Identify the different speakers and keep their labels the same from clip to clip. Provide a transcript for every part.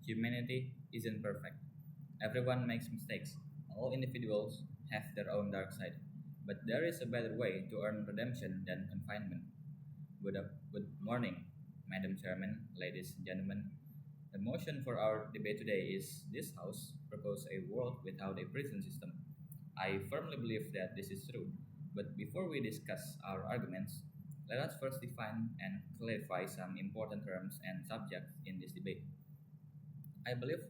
Speaker 1: Humanity isn't perfect. Everyone makes mistakes. All individuals have their own dark side. But there is a better way to earn redemption than confinement. Good morning, Madam Chairman, ladies and gentlemen. The motion for our debate today is this House propose a world without a prison system. I firmly believe that this is true. But before we discuss our arguments, let us first define and clarify some important terms and subjects in this debate. I believe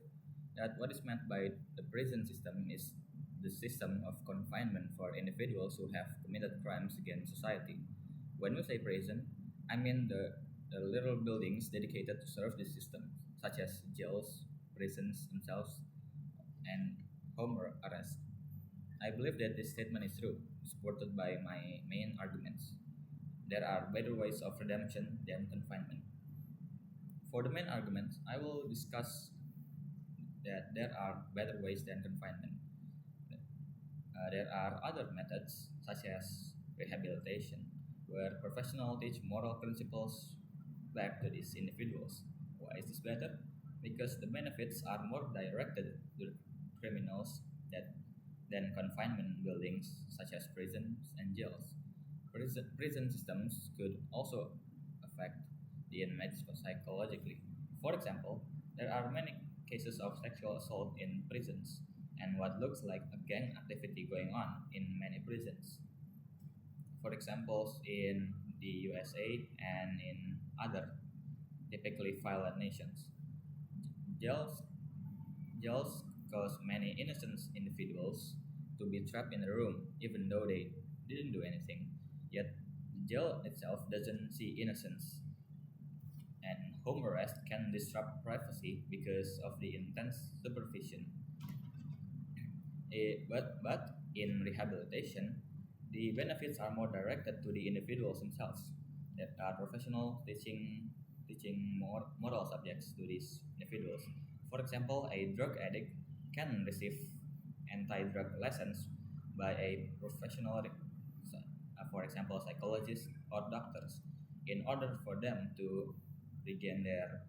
Speaker 1: that what is meant by the prison system is the system of confinement for individuals who have committed crimes against society. When we say prison, I mean the literal buildings dedicated to serve this system, such as jails, prisons themselves, and home arrest. I believe that this statement is true, supported by my main arguments. There are better ways of redemption than confinement. For the main arguments, I will discuss that there are better ways than confinement. There are other methods, such as rehabilitation, where professionals teach moral principles back to these individuals. Why is this better? Because the benefits are more directed to criminals than confinement buildings, such as prisons and jails. Prison systems could also affect the inmates psychologically. For example, there are many cases of sexual assault in prisons and what looks like a gang activity going on in many prisons. For examples, in the USA and in other typically violent nations, jails, jails cause many innocent individuals to be trapped in a room even though they didn't do anything. Yet, the jail itself doesn't see innocence, and home arrest can disrupt privacy because of the intense supervision. But in rehabilitation, the benefits are more directed to the individuals themselves. That are professional teaching more moral subjects to these individuals. For example, a drug addict can receive anti-drug lessons by a professional, for example, psychologists or doctors, in order for them to regain their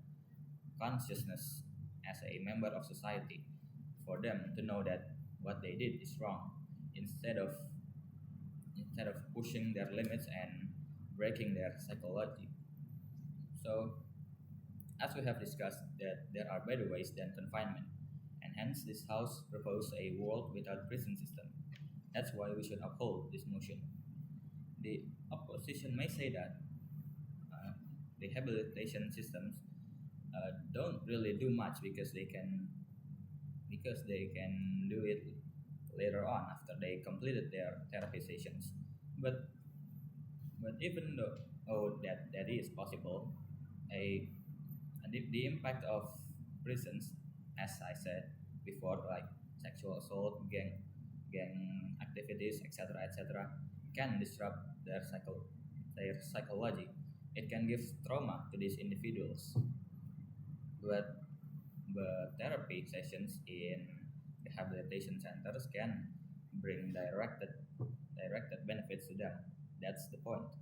Speaker 1: consciousness as a member of society, for them to know that what they did is wrong, instead of pushing their limits and breaking their psychology. So, as we have discussed, that there are better ways than confinement, and hence this House proposed a world without prison system. That's why we should uphold this motion. The opposition may say that uh, rehabilitation systems don't really do much because they can do it later on after they completed their therapy sessions. But even though that is possible, a the impact of prisons, as I said before, like sexual assault, gang activities, etc., can disrupt their psychology. It can give trauma to these individuals. But therapy sessions in rehabilitation centers can bring directed benefits to them. That's the point.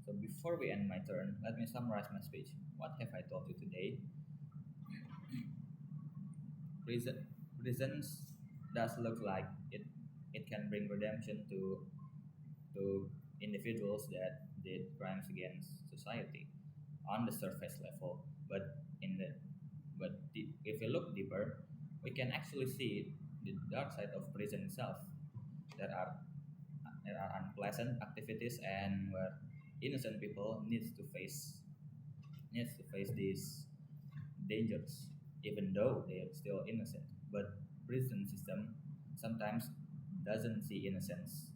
Speaker 1: So before we end my turn, let me summarize my speech. What have I told you today? Prisons does look like it can bring redemption to individuals that did crimes against society on the surface level, but in the if we look deeper, we can actually see the dark side of prison itself. There are unpleasant activities and where innocent people needs to face these dangers, even though they are still innocent. But prison system sometimes doesn't see innocence